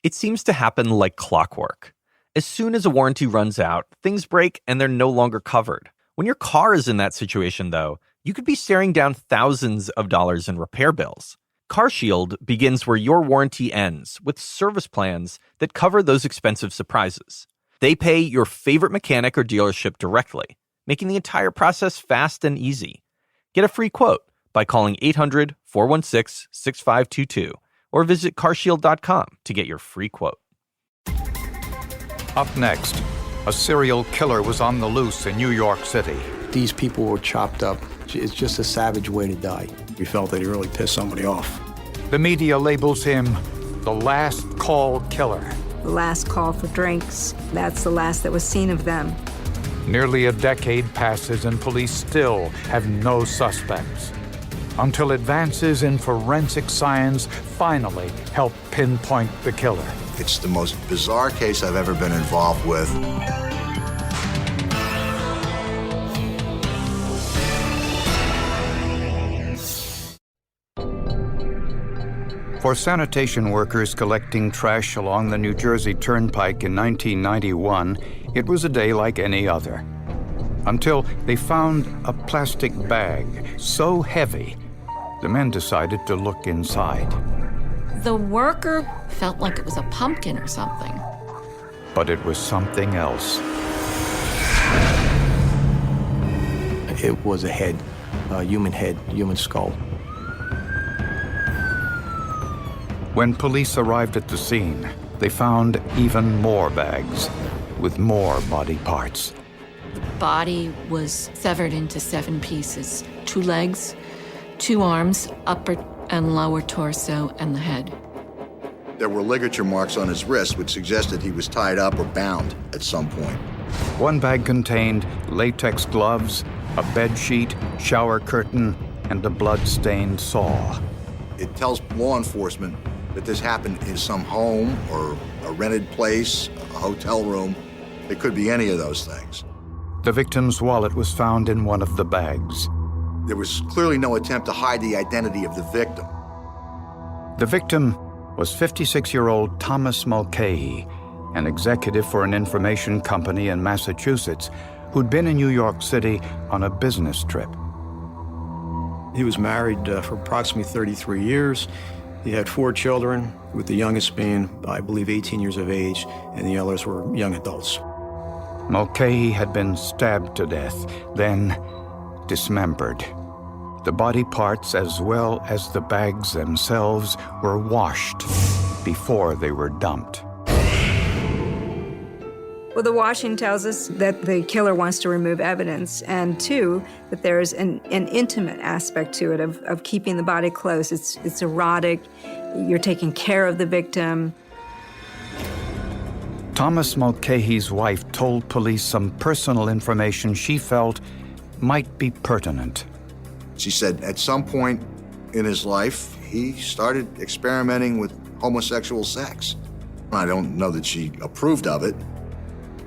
It seems to happen like clockwork. As soon as a warranty runs out, things break and they're no longer covered. When your car is in that situation, though, you could be staring down thousands of dollars in repair bills. CarShield begins where your warranty ends, with service plans that cover those expensive surprises. They pay your favorite mechanic or dealership directly, making the entire process fast and easy. Get a free quote by calling 800-416-6522 or visit carshield.com to get your free quote. Up next, a serial killer was on the loose in New York City. These people were chopped up. It's just a savage way to die. We felt that he really pissed somebody off. The media labels him the last call killer. The last call for drinks. That's the last that was seen of them. Nearly a decade passes and police still have no suspects. Until advances in forensic science finally help pinpoint the killer. It's the most bizarre case I've ever been involved with. For sanitation workers collecting trash along the New Jersey Turnpike in 1991, it was a day like any other. Until they found a plastic bag so heavy, the men decided to look inside. The worker felt like it was a pumpkin or something. But it was something else. It was a head, human skull. When police arrived at the scene, they found even more bags with more body parts. The body was severed into 7 pieces. 2 legs, 2 arms, upper and lower torso, and the head. There were ligature marks on his wrist, which suggested he was tied up or bound at some point. One bag contained latex gloves, a bed sheet, shower curtain, and a blood-stained saw. It tells law enforcement that this happened in some home or a rented place, a hotel room. It could be any of those things. The victim's wallet was found in one of the bags. There was clearly no attempt to hide the identity of the victim. The victim was 56-year-old Thomas Mulcahy, an executive for an information company in Massachusetts who'd been in New York City on a business trip. He was married for approximately 33 years. He had 4 children, with the youngest being, I believe, 18 years of age, and the others were young adults. Mulcahy had been stabbed to death, then dismembered. The body parts, as well as the bags themselves, were washed before they were dumped. Well, the washing tells us that the killer wants to remove evidence, and 2, that there's an intimate aspect to it of keeping the body close. It's erotic. You're taking care of the victim. Thomas Mulcahy's wife told police some personal information she felt might be pertinent. She said at some point in his life, he started experimenting with homosexual sex. I don't know that she approved of it.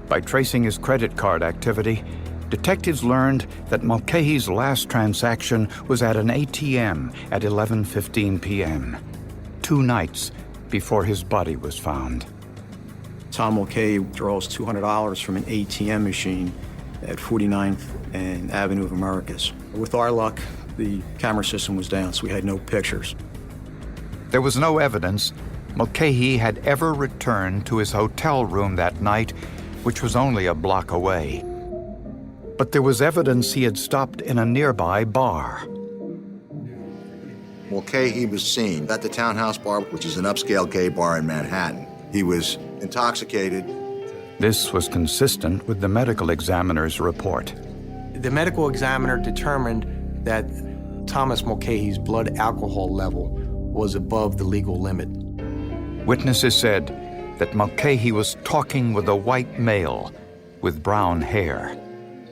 By tracing his credit card activity, detectives learned that Mulcahy's last transaction was at an ATM at 11:15 p.m., 2 nights before his body was found. Tom Mulcahy draws $200 from an ATM machine at 49th and Avenue of Americas. With our luck, the camera system was down, so we had no pictures. There was no evidence Mulcahy had ever returned to his hotel room that night, which was only a block away. But there was evidence he had stopped in a nearby bar. Mulcahy was seen at the Townhouse Bar, which is an upscale gay bar in Manhattan. He was intoxicated. This was consistent with the medical examiner's report. The medical examiner determined that Thomas Mulcahy's blood alcohol level was above the legal limit. Witnesses said that Mulcahy was talking with a white male with brown hair,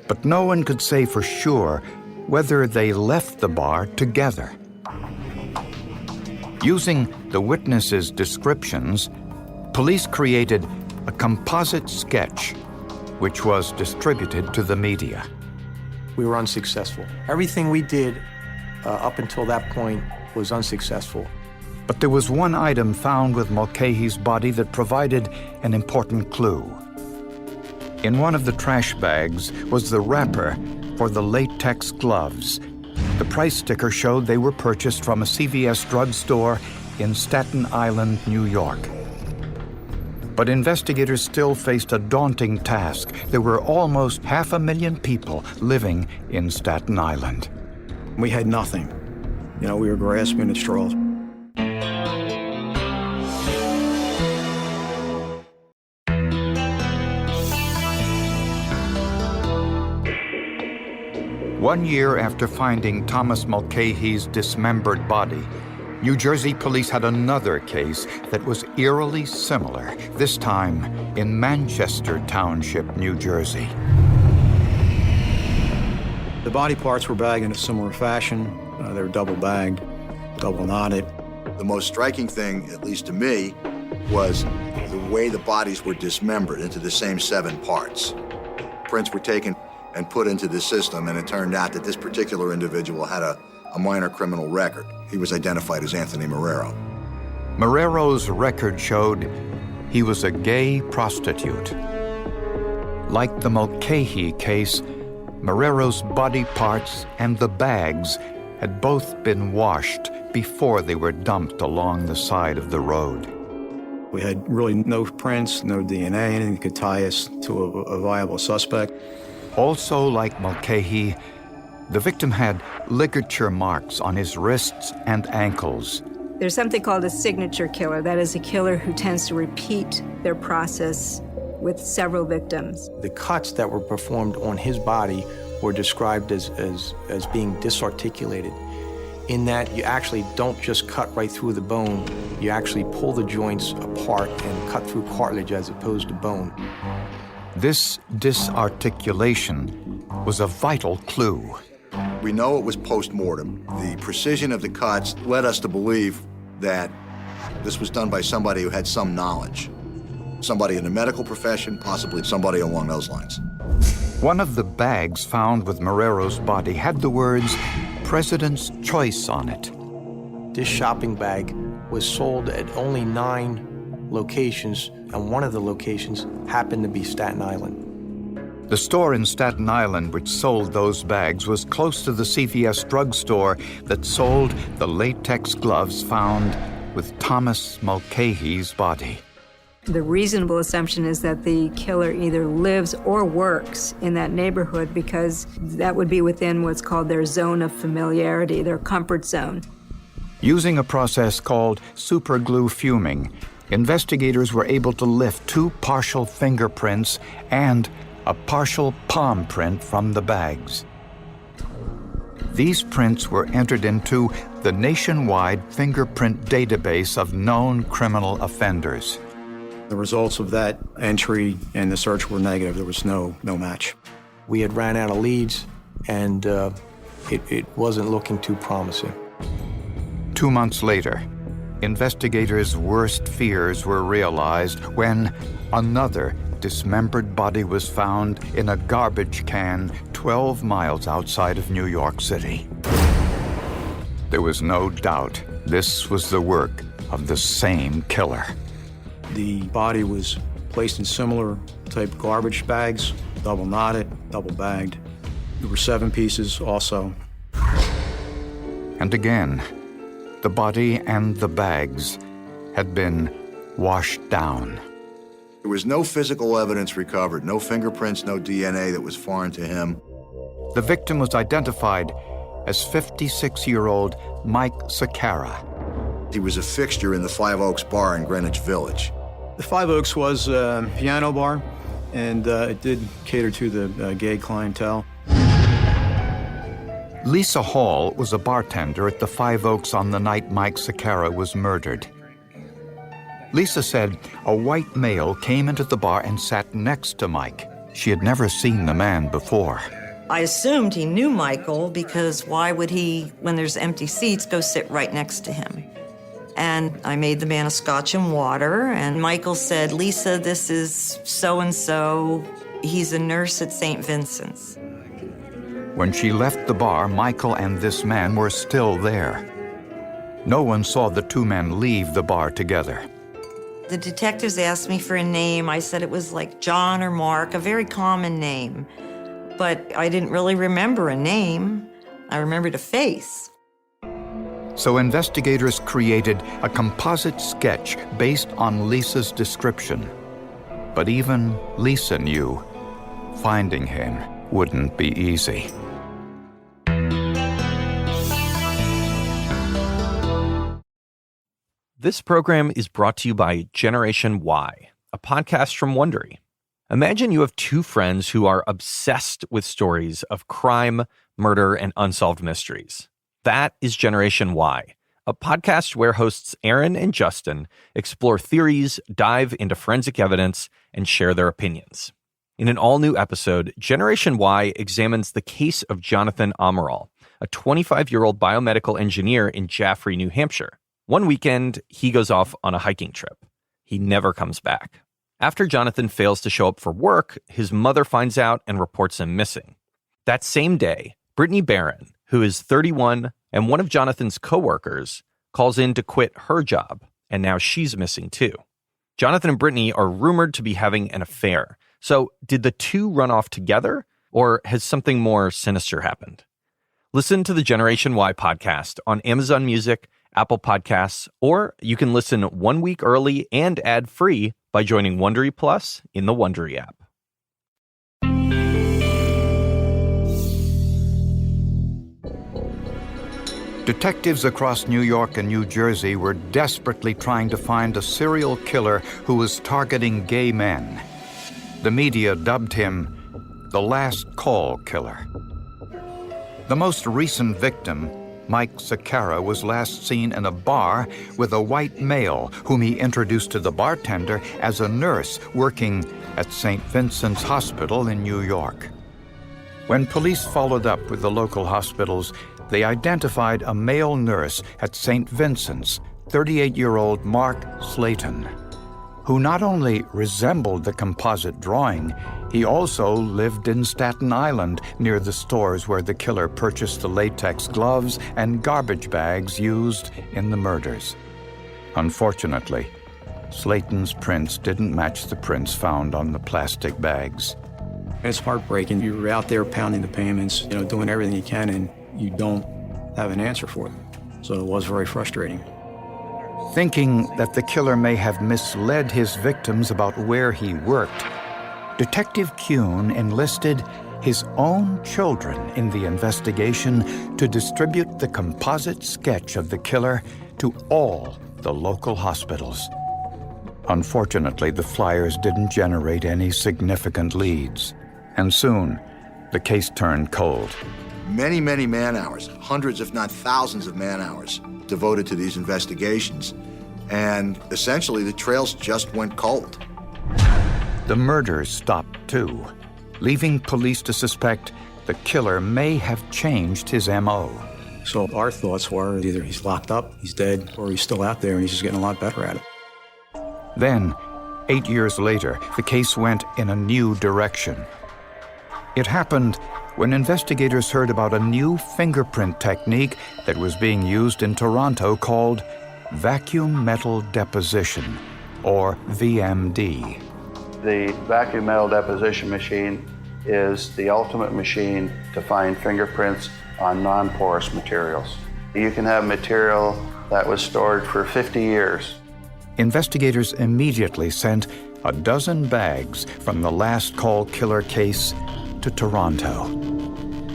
but no one could say for sure whether they left the bar together. Using the witnesses' descriptions, police created a composite sketch, which was distributed to the media. We were unsuccessful. Everything we did up until that point was unsuccessful. But there was one item found with Mulcahy's body that provided an important clue. In one of the trash bags was the wrapper for the latex gloves. The price sticker showed they were purchased from a CVS drugstore in Staten Island, New York. But investigators still faced a daunting task. There were almost 500,000 people living in Staten Island. We had nothing. You know, we were grasping at straws. One year after finding Thomas Mulcahy's dismembered body, New Jersey police had another case that was eerily similar, this time in Manchester Township, New Jersey. The body parts were bagged in a similar fashion. They were double bagged, double knotted. The most striking thing, at least to me, was the way the bodies were dismembered into the same 7 parts. Prints were taken and put into the system, and it turned out that this particular individual had a minor criminal record. He was identified as Anthony Marrero. Marrero's record showed he was a gay prostitute. Like the Mulcahy case, Marrero's body parts and the bags had both been washed before they were dumped along the side of the road. We had really no prints, no DNA, anything that could tie us to a viable suspect. Also like Mulcahy, the victim had ligature marks on his wrists and ankles. There's something called a signature killer. That is a killer who tends to repeat their process with several victims. The cuts that were performed on his body were described as being disarticulated, in that you actually don't just cut right through the bone, you actually pull the joints apart and cut through cartilage as opposed to bone. This disarticulation was a vital clue. We know it was post-mortem. The precision of the cuts led us to believe that this was done by somebody who had some knowledge. Somebody in the medical profession, possibly somebody along those lines. One of the bags found with Marrero's body had the words President's Choice on it. This shopping bag was sold at only 9 locations, and one of the locations happened to be Staten Island. The store in Staten Island which sold those bags was close to the CVS drugstore that sold the latex gloves found with Thomas Mulcahy's body. The reasonable assumption is that the killer either lives or works in that neighborhood, because that would be within what's called their zone of familiarity, their comfort zone. Using a process called superglue fuming, investigators were able to lift 2 partial fingerprints and a partial palm print from the bags. These prints were entered into the nationwide fingerprint database of known criminal offenders. The results of that entry and the search were negative. There was no match. We had ran out of leads, and it wasn't looking too promising. 2 months later, investigators' worst fears were realized when another dismembered body was found in a garbage can 12 miles outside of New York City. There was no doubt this was the work of the same killer. The body was placed in similar type garbage bags, double knotted, double bagged. There were 7 pieces also. And again, the body and the bags had been washed down. There was no physical evidence recovered, no fingerprints, no DNA that was foreign to him. The victim was identified as 56-year-old Mike Sakara. He was a fixture in the Five Oaks bar in Greenwich Village. The Five Oaks was a piano bar, and it did cater to the gay clientele. Lisa Hall was a bartender at the Five Oaks on the night Mike Sakara was murdered. Lisa said a white male came into the bar and sat next to Mike. She had never seen the man before. I assumed he knew Michael, because why would he, when there's empty seats, go sit right next to him? And I made the man a scotch and water, and Michael said, "Lisa, this is so-and-so. He's a nurse at St. Vincent's." When she left the bar, Michael and this man were still there. No one saw the two men leave the bar together. The detectives asked me for a name. I said it was like John or Mark, a very common name. But I didn't really remember a name. I remembered a face. So investigators created a composite sketch based on Lisa's description. But even Lisa knew finding him wouldn't be easy. This program is brought to you by Generation Y, a podcast from Wondery. Imagine you have two friends who are obsessed with stories of crime, murder, and unsolved mysteries. That is Generation Y, a podcast where hosts Aaron and Justin explore theories, dive into forensic evidence, and share their opinions. In an all-new episode, Generation Y examines the case of Jonathan Amaral, a 25-year-old biomedical engineer in Jaffrey, New Hampshire. One weekend, he goes off on a hiking trip. He never comes back. After Jonathan fails to show up for work, his mother finds out and reports him missing. That same day, Brittany Barron, who is 31 and one of Jonathan's coworkers, calls in to quit her job, and now she's missing too. Jonathan and Brittany are rumored to be having an affair. So did the two run off together, or has something more sinister happened? Listen to the Generation Y podcast on Amazon Music, Apple Podcasts, or you can listen 1 week early and ad-free by joining Wondery Plus in the Wondery app. Detectives across New York and New Jersey were desperately trying to find a serial killer who was targeting gay men. The media dubbed him the Last Call Killer. The most recent victim, Mike Sakara, was last seen in a bar with a white male whom he introduced to the bartender as a nurse working at St. Vincent's Hospital in New York. When police followed up with the local hospitals, they identified a male nurse at St. Vincent's, 38-year-old Mark Slayton, who not only resembled the composite drawing, he also lived in Staten Island near the stores where the killer purchased the latex gloves and garbage bags used in the murders. Unfortunately, Slayton's prints didn't match the prints found on the plastic bags. It's heartbreaking. You're out there pounding the payments, doing everything you can, and you don't have an answer for them. So it was very frustrating. Thinking that the killer may have misled his victims about where he worked, Detective Kuhn enlisted his own children in the investigation to distribute the composite sketch of the killer to all the local hospitals. Unfortunately, the flyers didn't generate any significant leads, and soon the case turned cold. Many, many man-hours, hundreds if not thousands of man-hours devoted to these investigations. And essentially, the trails just went cold. The murders stopped too, leaving police to suspect the killer may have changed his M.O. So our thoughts were either he's locked up, he's dead, or he's still out there and he's just getting a lot better at it. Then, 8 years later, the case went in a new direction. It happened when investigators heard about a new fingerprint technique that was being used in Toronto called vacuum metal deposition, or VMD. The vacuum metal deposition machine is the ultimate machine to find fingerprints on non-porous materials. You can have material that was stored for 50 years. Investigators immediately sent a dozen bags from the Last Call Killer case to Toronto.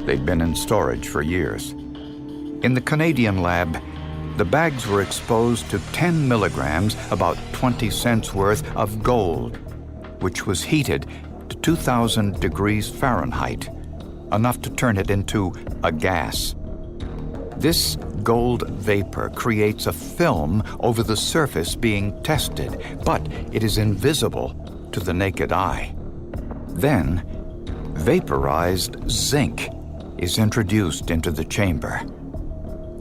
They'd been in storage for years. In the Canadian lab, the bags were exposed to 10 milligrams, about 20 cents worth, of gold, which was heated to 2,000 degrees Fahrenheit, enough to turn it into a gas. This gold vapor creates a film over the surface being tested, but it is invisible to the naked eye. Then, vaporized zinc is introduced into the chamber.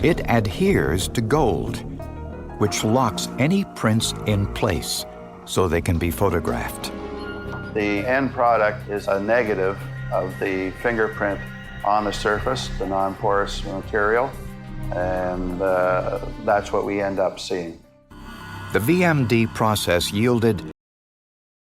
It adheres to gold, which locks any prints in place so they can be photographed. The end product is a negative of the fingerprint on the surface, the non-porous material. and that's what we end up seeing. The VMD process yielded